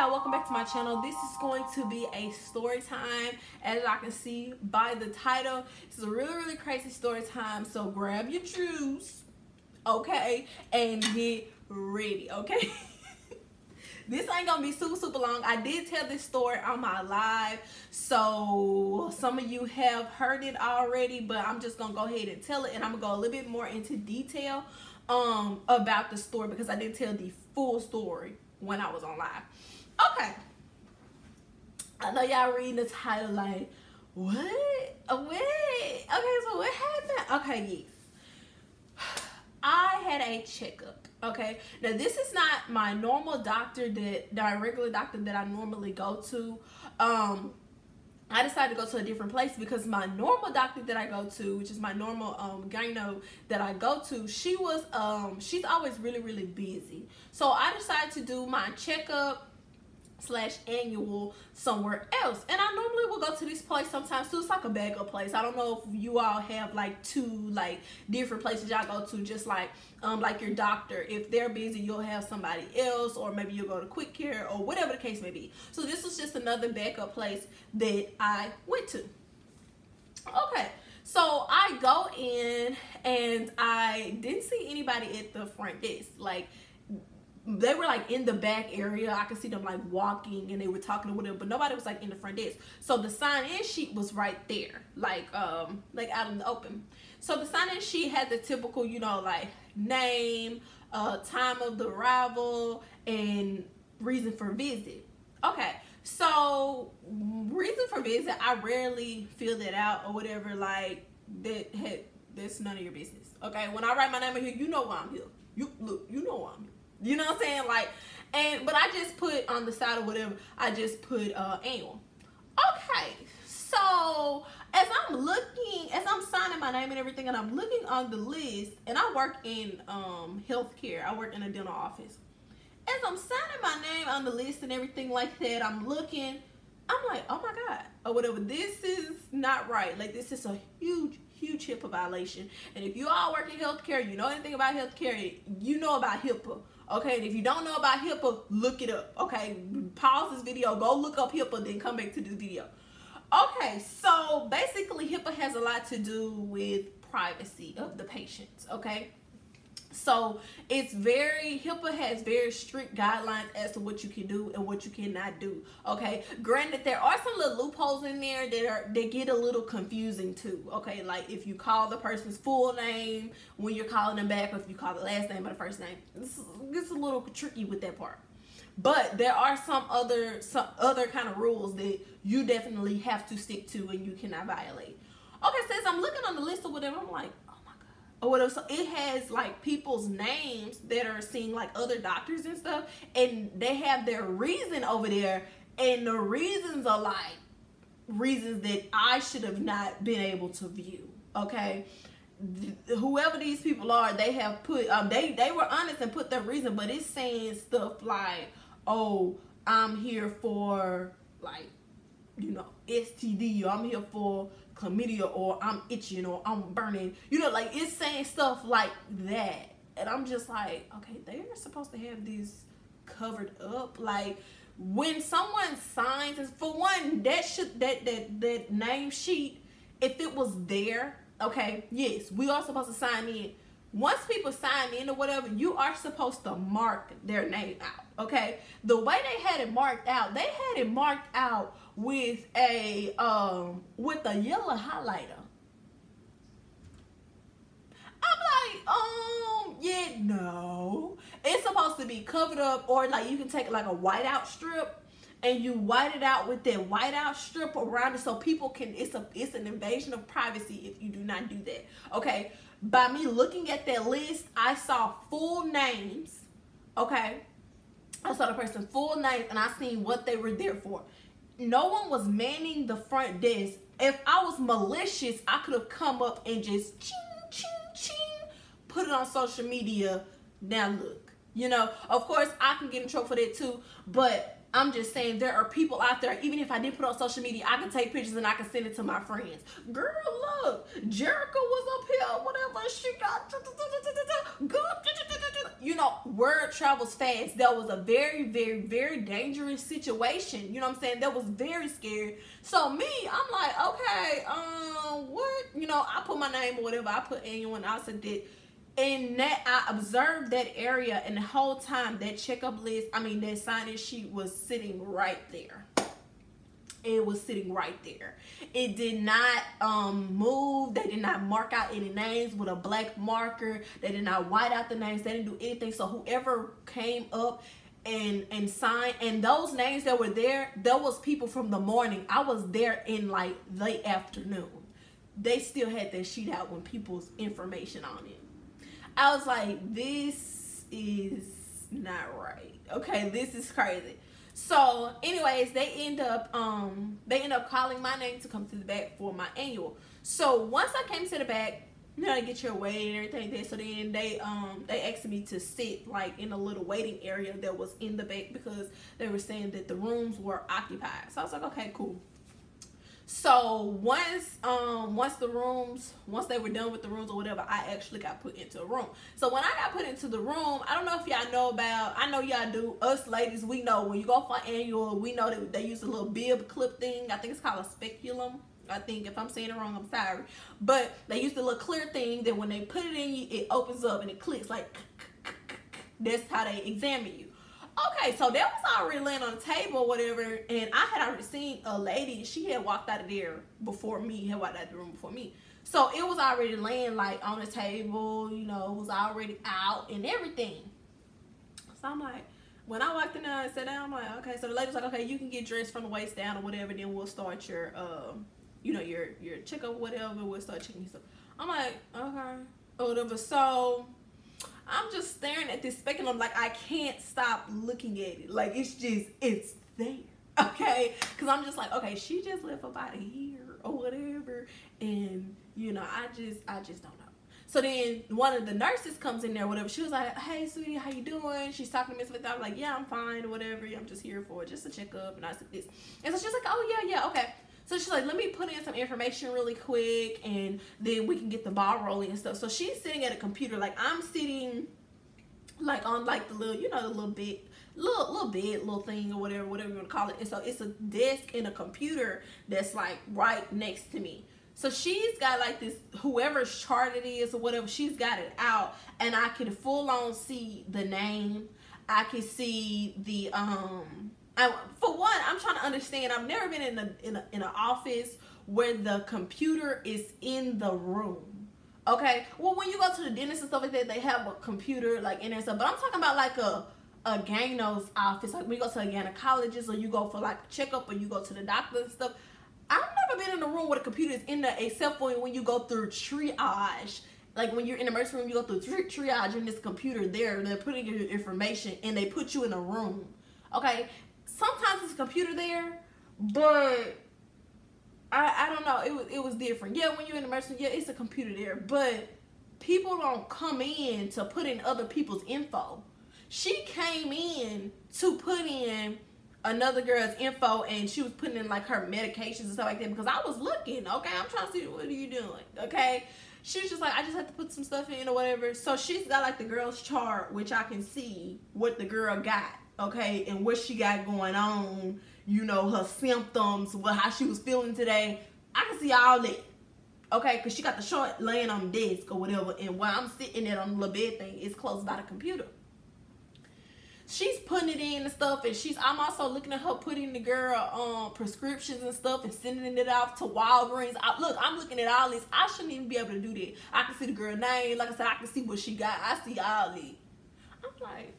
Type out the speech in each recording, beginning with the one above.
y'all, welcome back to my channel. This is going to be a story time, as I can see by the title. This is a really crazy story time, so grab your juice, okay, and get ready, okay? This ain't gonna be super long. I did tell this story on my live, so some of you have heard it already, but I'm just gonna go ahead and tell it, and I'm gonna go a little bit more into detail about the story because I didn't tell the full story when I was on live. Okay, I know y'all reading the title like, what? Wait, okay, so what happened? Okay, yes, I had a checkup. Okay, now this is not my normal doctor, that regular doctor that I normally go to. I decided to go to a different place because my normal doctor that I go to, which is my normal gyno that I go to, she's always really busy. So I decided to do my checkup / annual somewhere else, and I normally will go to this place sometimes too. It's like a backup place. I don't know if you all have like two different places y'all go to, just like your doctor. If they're busy, you'll have somebody else, or maybe you'll go to quick care or whatever the case may be. So this was just another backup place that I went to. Okay, so I go in and I didn't see anybody at the front desk. Like, they were like in the back area. I could see them like walking and they were talking or whatever, but nobody was like in the front desk. So the sign-in sheet was right there, like out in the open. So the sign-in sheet had the typical, you know, like name, time of the arrival, and reason for visit. Okay, so reason for visit, I rarely fill that out or whatever. Like that's none of your business. Okay, when I write my name in here, you know why I'm here. You know why I'm here. You know what I'm saying? Like, but I just put on the side or whatever, I just put annual. Okay, so as I'm signing my name and everything, and I'm looking on the list, and I work in healthcare. I work in a dental office. As I'm signing my name on the list and everything like that, I'm looking, I'm like, oh my God, or whatever, this is not right. Like, this is a huge HIPAA violation. And if you all work in healthcare, you know anything about healthcare, you know about HIPAA. Okay, and if you don't know about HIPAA, look it up. Okay, pause this video, go look up HIPAA, then come back to this video. Okay, so basically HIPAA has a lot to do with privacy of the patients. Okay, so HIPAA has very strict guidelines as to what you can do and what you cannot do. Okay, granted, there are some little loopholes in there that get a little confusing too. Okay, like if you call the person's full name when you're calling them back, or if you call the last name or the first name, it's a little tricky with that part. But there are some other kind of rules that you definitely have to stick to and you cannot violate. Okay, so as I'm looking on the list or whatever, I'm like, or whatever. So it has like people's names that are seeing like other doctors and stuff, and they have their reason over there, and the reasons are like reasons that I should have not been able to view. Okay, whoever these people are, they have put they were honest and put their reason, but it's saying stuff like, oh, I'm here for, like, you know, STD, or I'm here for chlamydia, or I'm itching, or I'm burning, you know, like it's saying stuff like that. And I'm just like, okay, they are supposed to have this covered up. Like, when someone signs, and for one, that name sheet, if it was there, okay, yes, we are supposed to sign in. Once people sign in or whatever, you are supposed to mark their name out. Okay, the way they had it marked out, they had it marked out with a yellow highlighter. I'm like, yeah, no, it's supposed to be covered up, or like you can take like a whiteout strip and you white it out with that whiteout strip around it, so people can, it's an invasion of privacy if you do not do that. Okay, by me looking at that list, I saw full names. Okay, I saw the person's full name, and I seen what they were there for. No one was manning the front desk. If I was malicious, I could have come up and just ching, put it on social media. Now look, you know, of course I can get in trouble for that too, but I'm just saying there are people out there, even if I did put on social media, I can take pictures and I can send it to my friends. Girl, look, Jericho was up here, whatever, she got, you know, word travels fast. That was a very, very, very dangerous situation. You know what I'm saying? That was very scary. So me, I'm like, okay, what? You know, I put my name or whatever. I put anyone else that did. And that I observed that area, and the whole time that checkup list, that sign-in sheet was sitting right there. It was sitting right there. It did not move. They did not mark out any names with a black marker. They did not white out the names. They didn't do anything. So whoever came up and signed, and those names that were there, there was people from the morning. I was there in like late afternoon. They still had that sheet out with people's information on it. I was like, this is not right. Okay, this is crazy. So, anyways, they end up calling my name to come to the back for my annual. So once I came to the back, you know, to get your weight and everything there. So then they asked me to sit like in a little waiting area that was in the back because they were saying that the rooms were occupied. So I was like, okay, cool. So once they were done with the rooms or whatever, I actually got put into a room. So when I got put into the room, I don't know if y'all know about, I know y'all do, us ladies, we know when you go for annual, we know that they use a little bib clip thing. I think it's called a speculum. I think if I'm saying it wrong, I'm sorry. But they use the little clear thing that when they put it in you, it opens up and it clicks like, that's how they examine you. Okay, so that was already laying on the table or whatever, and I had already seen a lady, she had walked out of there before me, had walked out of the room before me. So it was already laying like on the table, you know, it was already out and everything. So I'm like, when I walked in there and sat down, I'm like, okay, so the lady was like, okay, you can get dressed from the waist down or whatever, then we'll start your, you know, your checkup or whatever, we'll start checking you stuff. I'm like, okay, or whatever. So I'm just staring at this speculum like I can't stop looking at it. Like it's there. Okay? Because I'm just like, okay, she just left up out of here or whatever. And, you know, I just don't know. So then one of the nurses comes in there, whatever. She was like, hey, sweetie, how you doing? She's talking to me. So I was like, yeah, I'm fine or whatever. I'm just here for just a checkup. And I said this. And so she's like, oh, yeah, okay. So she's like, let me put in some information really quick and then we can get the ball rolling and stuff. So she's sitting at a computer. Like I'm sitting like on like the little, you know, the little bed, little thing or whatever you want to call it. And so it's a desk and a computer that's like right next to me. So she's got like this, whoever's chart it is or whatever, she's got it out and I can full on see the name. I can see the, for one, I'm trying to understand. I've never been in an office where the computer is in the room. Okay, well, when you go to the dentist and stuff like that, they have a computer like in there and stuff. But I'm talking about like a gyno's office, like when you go to a gynecologist or you go for like a checkup or you go to the doctor and stuff. I've never been in a room where the computer is in there except for when you go through triage. Like when you're in the emergency room, you go through triage and this computer there, and they're putting your information and they put you in a room. Okay. Sometimes it's a computer there, but I don't know. It was different. Yeah, when you're in the emergency, yeah, it's a computer there, but people don't come in to put in other people's info. She came in to put in another girl's info, and she was putting in like her medications and stuff like that because I was looking. Okay, I'm trying to see what are you doing. Okay, she was just like, I just have to put some stuff in or whatever. So she's got like the girl's chart, which I can see what the girl got. Okay, and what she got going on, you know, her symptoms, how she was feeling today. I can see all that. Okay, because she got the chart laying on the desk or whatever, and while I'm sitting there on the little bed thing, it's close by the computer. She's putting it in and stuff, and I'm also looking at her putting the girl prescriptions and stuff and sending it off to Walgreens. Look, I'm looking at all this. I shouldn't even be able to do that. I can see the girl name. Like I said, I can see what she got. I see all that. I'm like,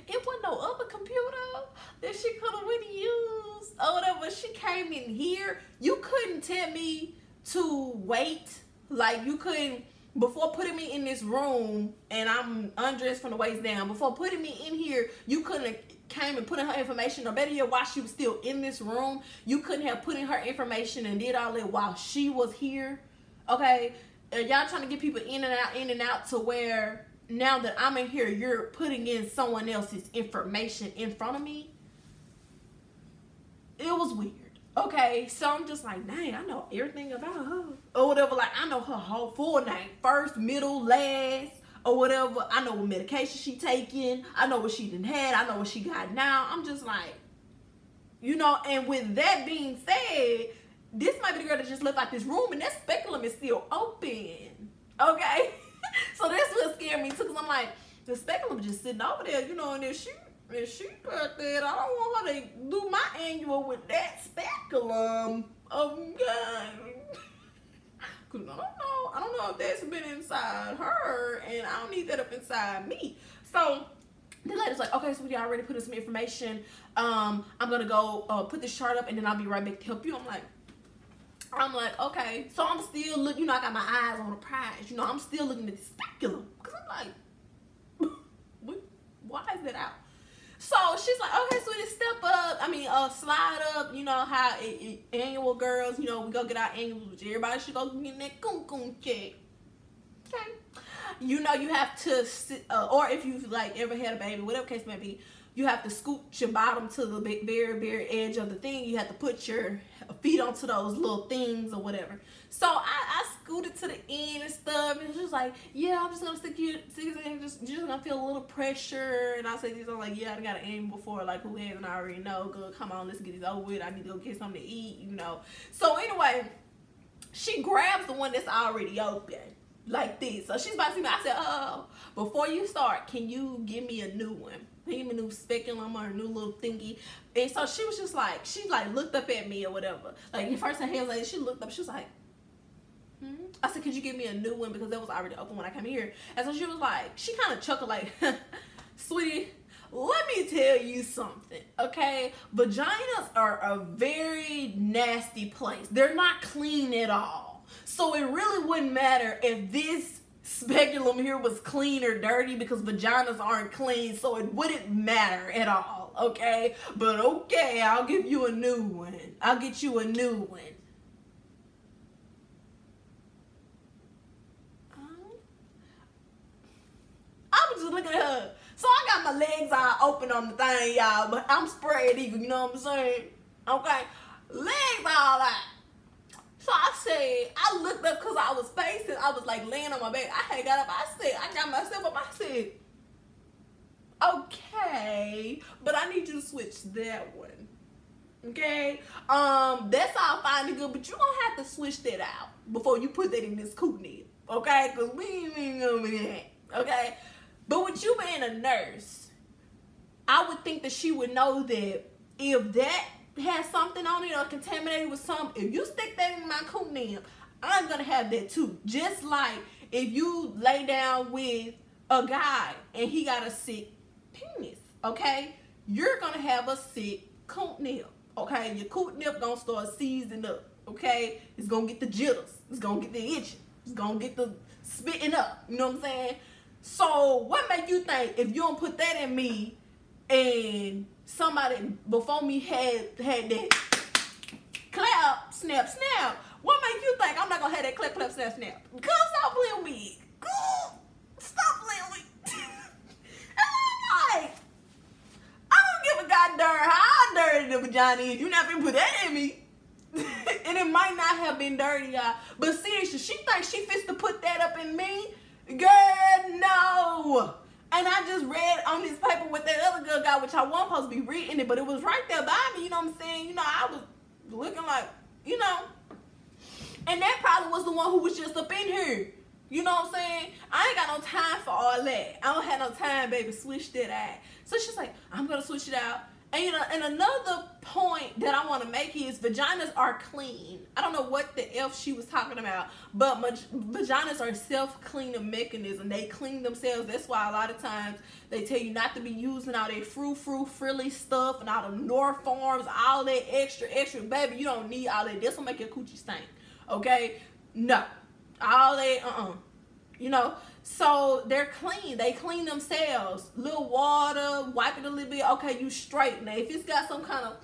it wasn't no other computer that she could have really used or whatever. She came in here. You couldn't tell me to wait. Like, you couldn't, before putting me in this room and I'm undressed from the waist down, before putting me in here, you couldn't have came and put in her information, or better yet, while she was still in this room, you couldn't have put in her information and did all that while she was here. Okay? Y'all trying to get people in and out to where now that I'm in here, you're putting in someone else's information in front of me. it was weird. Okay, so I'm just like, dang, I know everything about her. Or whatever, like, I know her whole full name. First, middle, last, or whatever. I know what medication she taking. I know what she done had. I know what she got now. I'm just like, you know, and with that being said, this might be the girl that just left out this room, and that speculum is still open. Okay? So that's what scared me, too, because I'm like, the speculum just sitting over there, you know, and if she got that, I don't want her to do my annual with that speculum. Oh, God. Because I don't know if that's been inside her, and I don't need that up inside me. So the lady's like, okay, sweetie, I already put in some information. I'm going to go put this chart up, and then I'll be right back to help you. I'm like, okay. So I'm still looking, you know, I got my eyes on the prize. You know, I'm still looking at the speculum. Because I'm like, why is that out? So she's like, okay, sweetie, step up. I mean, slide up. You know how annual girls, you know, we go get our annuals, which everybody should go get that coon check. Okay. You know, you have to sit, or if you've like ever had a baby, whatever case may be, you have to scoot your bottom to the very, very edge of the thing. You have to put your feet onto those little things or whatever. So I scooted to the end and stuff, and she's like, yeah, I'm just gonna stick you in, just gonna feel a little pressure. And I said this, I'm like, yeah, I got an aim before, like, who hasn't, I already know. Good, come on, let's get this over with. I need to go get something to eat, you know. So anyway, she grabs the one that's already open, like this. So she's about to see me. I said, oh, before you start, can you give me a new one? Give me a new speculum or a new little thingy. And so she was just like, she like looked up at me or whatever. Like, at first her hands like, she looked up, she was like, I said, could you give me a new one, because that was already open when I came here. And so she was like, she kind of chuckled like, sweetie, let me tell you something, okay? Vaginas are a very nasty place. They're not clean at all. So it really wouldn't matter if this speculum here was clean or dirty, because vaginas aren't clean, so it wouldn't matter at all, okay? But okay, I'll give you a new one. I'll get you a new one. I was just looking at her. So I got my legs all open on the thing, y'all, but I'm spread eagle, you know what I'm saying? Okay? Legs all out. So I said, I looked up because I was facing, I was like laying on my back. I had got up, I got myself up, I said, okay, but I need you to switch that one. Okay? That's all fine and good, but you're gonna have to switch that out before you put that in this coot nib. Okay? Because we ain't gonna be that. Okay? But with you being a nurse, I would think that she would know that if that has something on it or contaminated with something, if you stick that in my coot nib, I'm gonna have that too. Just like if you lay down with a guy and he got a sick penis, okay, you're gonna have a sick coot nib, okay? Your coot nib gonna start seizing up, okay? It's gonna get the jitters, it's gonna get the itching, it's gonna get the spitting up, you know what I'm saying? So what make you think if you don't put that in me and somebody before me had that clap, snap, snap, what make you think I'm not gonna have that clap, clap, snap, snap? Girl, stop playing with me. Girl, stop playing with me. Like, I don't give a goddamn how dirty the vagina is. You not gonna put that in me. And it might not have been dirty, y'all. But seriously, she thinks she fits to put that up in me? Girl, no. And I just read on this paper what that other girl got, which I wasn't supposed to be reading it, but it was right there by me, you know what I'm saying? You know, I was looking like, you know. And that probably was the one who was just up in here. You know what I'm saying? I ain't got no time for all that. I don't have no time, baby. Switch that out. So she's like, I'm going to switch it out. And, you know, and another point that I want to make is vaginas are clean. I don't know what the F she was talking about, but vaginas are self-cleaning mechanism. They clean themselves. That's why a lot of times they tell you not to be using all that frilly stuff and all the Norforms, all that extra. Baby, you don't need all that. This will make your coochie stink. Okay? No. All that, you know, so they're clean. They clean themselves. Little water, wipe it a little bit. Okay, you straight. Now, if it's got some kind of,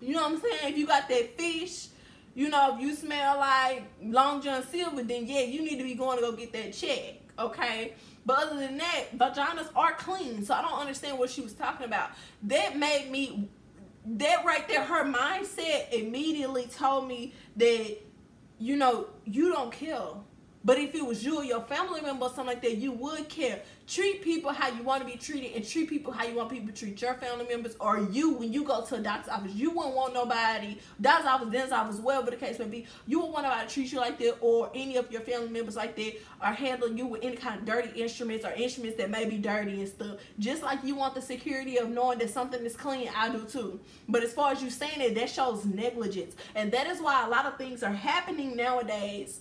you know what I'm saying? If you got that fish, you know, if you smell like Long John Silver, then yeah, you need to be going to go get that check. Okay? But other than that, vaginas are clean. So I don't understand what she was talking about. That made me that right there, her mindset immediately told me that, you know, you don't care. But if it was you or your family member or something like that, you would care. Treat people how you want to be treated, and treat people how you want people to treat your family members or you when you go to a doctor's office. You wouldn't want nobody, doctor's office, dentist's office, whatever the case may be, you wouldn't want nobody to treat you like that or any of your family members like that or handle you with any kind of dirty instruments or instruments that may be dirty and stuff. Just like you want the security of knowing that something is clean, I do too. But as far as you saying it, that shows negligence. And that is why a lot of things are happening nowadays.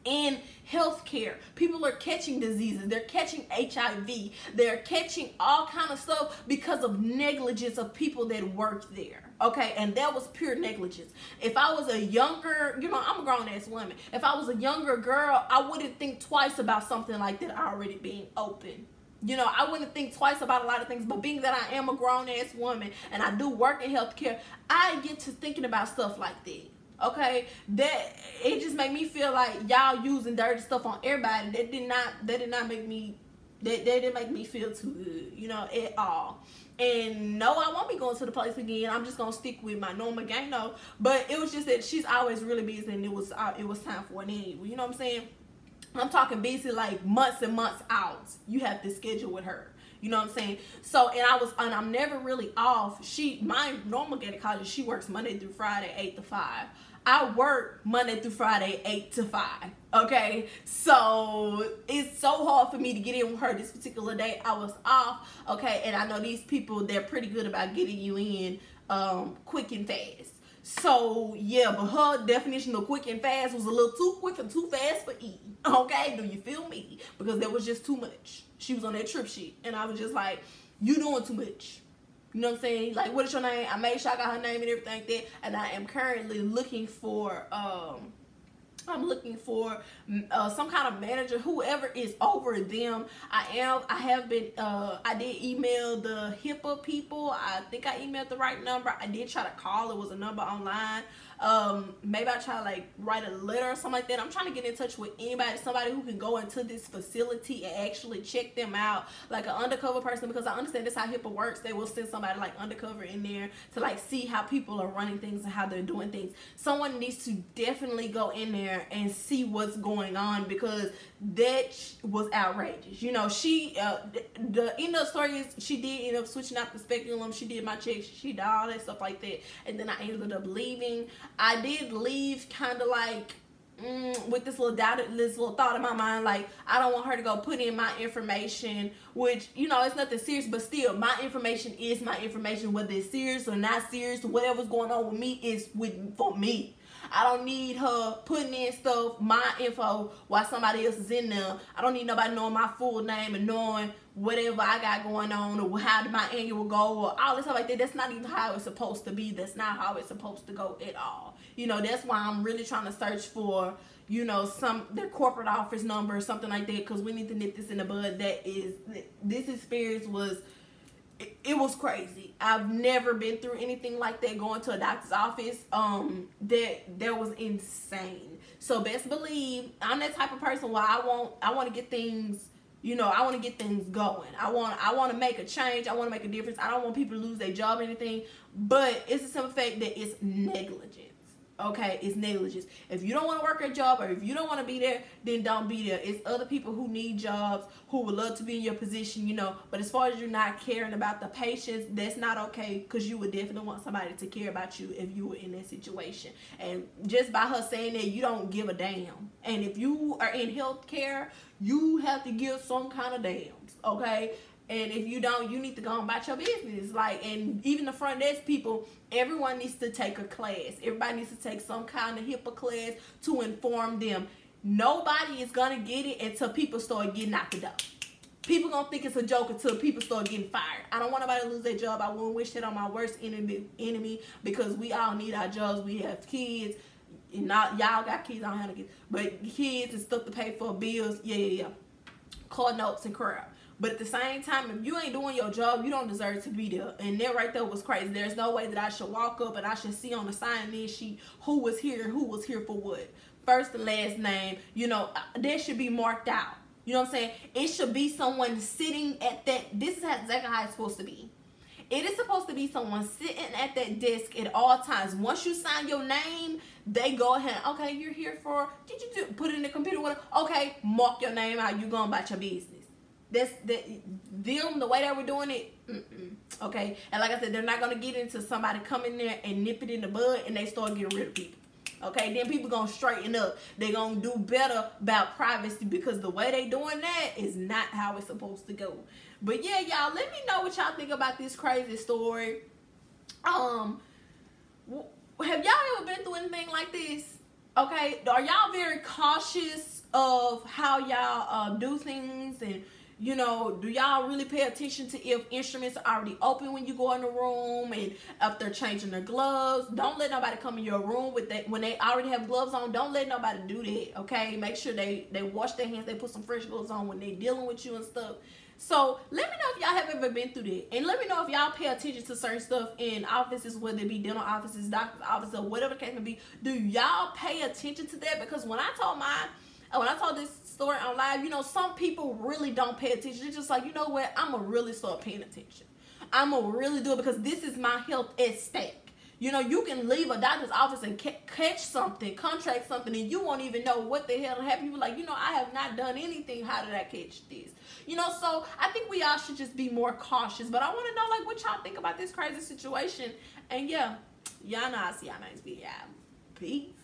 In healthcare, people are catching diseases, they're catching HIV, they're catching all kind of stuff because of negligence of people that work there. Okay, and that was pure negligence. If I was a younger, you know, I'm a grown-ass woman. If I was a younger girl, I wouldn't think twice about something like that already being open. You know, I wouldn't think twice about a lot of things, but being that I am a grown-ass woman and I do work in healthcare, I get to thinking about stuff like that. Okay, that it just made me feel like y'all using dirty stuff on everybody. That did not make me, that didn't make me feel too good, you know, at all. And no, I won't be going to the place again. I'm just gonna stick with my normal gang, no. But it was just that she's always really busy, and it was time for an anyway. You know what I'm saying? I'm talking busy like months and months out. You have to schedule with her. You know what I'm saying? So, and I'm never really off. My normal gynecologist, she works Monday through Friday, 8 to 5. I work Monday through Friday, 8 to 5. Okay? So, it's so hard for me to get in with her this particular day. I was off. Okay? And I know these people, they're pretty good about getting you in quick and fast. So, yeah, but her definition of quick and fast was a little too quick and too fast for E. Okay? Do you feel me? Because there was just too much. She was on that trip sheet. And I was just like, you doing too much. You know what I'm saying? Like, what is your name? I made sure I got her name and everything like that. And I am currently looking for, some kind of manager, whoever is over them. I did email the HIPAA people. I think I emailed the right number. I did try to call. It was a number online. Maybe I try to like write a letter or something like that. I'm trying to get in touch with somebody who can go into this facility and actually check them out, like an undercover person, because I understand that's how HIPAA works. They will send somebody like undercover in there to like see how people are running things and how they're doing things. Someone needs to definitely go in there and see what's going on, because that was outrageous. You know, she the end of the story is she did end up switching out the Speculum. She did my checks, she did all that stuff like that, and then I ended up leaving. I did leave kind of like with this little thought in my mind, like I don't want her to go put in my information, which, you know, it's nothing serious, but still my information is my information, whether it's serious or not serious, or whatever's going on with me is for me. I don't need her putting in stuff, my info, while somebody else is in there. I don't need nobody knowing my full name and knowing whatever I got going on, or how my annual go, or all this stuff like that. That's not even how it's supposed to be. That's not how it's supposed to go at all. You know, that's why I'm really trying to search for, you know, their corporate office number or something like that, because we need to nip this in the bud. This experience was, it was crazy. I've never been through anything like that, going to a doctor's office. That was insane. So best believe I'm that type of person where I want to get things, you know, I want to get things going. I want to make a change. I want to make a difference. I don't want people to lose their job or anything, but it's the simple fact that it's negligence. Okay, it's negligence. If you don't want to work a job, or if you don't want to be there, then don't be there. It's other people who need jobs, who would love to be in your position, you know. But as far as you're not caring about the patients, that's not okay, because you would definitely want somebody to care about you if you were in that situation. And just by her saying that, you don't give a damn. And if you are in healthcare, you have to give some kind of dams, okay? And if you don't, you need to go on about your business. Like, and even the front desk people, everyone needs to take a class. Everybody needs to take some kind of HIPAA class to inform them. Nobody is going to get it until people start getting out the door. People going to think it's a joke until people start getting fired. I don't want nobody to lose their job. I wouldn't wish that on my worst enemy, because we all need our jobs. We have kids. Y'all got kids. I don't have kids. But kids and stuff to pay for, bills. Yeah. Car notes and crap. But at the same time, if you ain't doing your job, you don't deserve to be there. And that right there was crazy. There's no way that I should walk up and I should see on the sign-in sheet who was here and who was here for what. First and last name, you know, that should be marked out. You know what I'm saying? It should be someone sitting at that. This is exactly how it's supposed to be. It is supposed to be someone sitting at that desk at all times. Once you sign your name, they go ahead. Okay, you're here for. Put it in the computer. Okay, mark your name out. You going about your business. The way they were doing it. Okay, and like I said, they're not gonna get into somebody coming there and nip it in the bud, and they start getting rid of people. Okay, then people gonna straighten up. They gonna do better about privacy, because the way they doing that is not how it's supposed to go. But yeah, y'all, let me know what y'all think about this crazy story. Have y'all ever been through anything like this? Okay, are y'all very cautious of how y'all do things, and you know, do y'all really pay attention to if instruments are already open when you go in the room, and if they're changing their gloves? Don't let nobody come in your room with that when they already have gloves on. Don't let nobody do that, okay? Make sure they wash their hands, they put some fresh gloves on when they're dealing with you and stuff. So let me know if y'all have ever been through that, and let me know if y'all pay attention to certain stuff in offices, whether it be dental offices, doctor's offices, or whatever the case may be. Do y'all pay attention to that? Because when I told this story on live, you know, some people really don't pay attention. It's just like, you know what, I'm gonna really start paying attention. I'm gonna really do it, because this is my health at stake. You know, you can leave a doctor's office and catch something, contract something, and you won't even know what the hell happened. You be like, you know, I have not done anything. How did I catch this? You know, so I think we all should just be more cautious. But I want to know, like, what y'all think about this crazy situation. And yeah, y'all know I see y'all next video. Peace.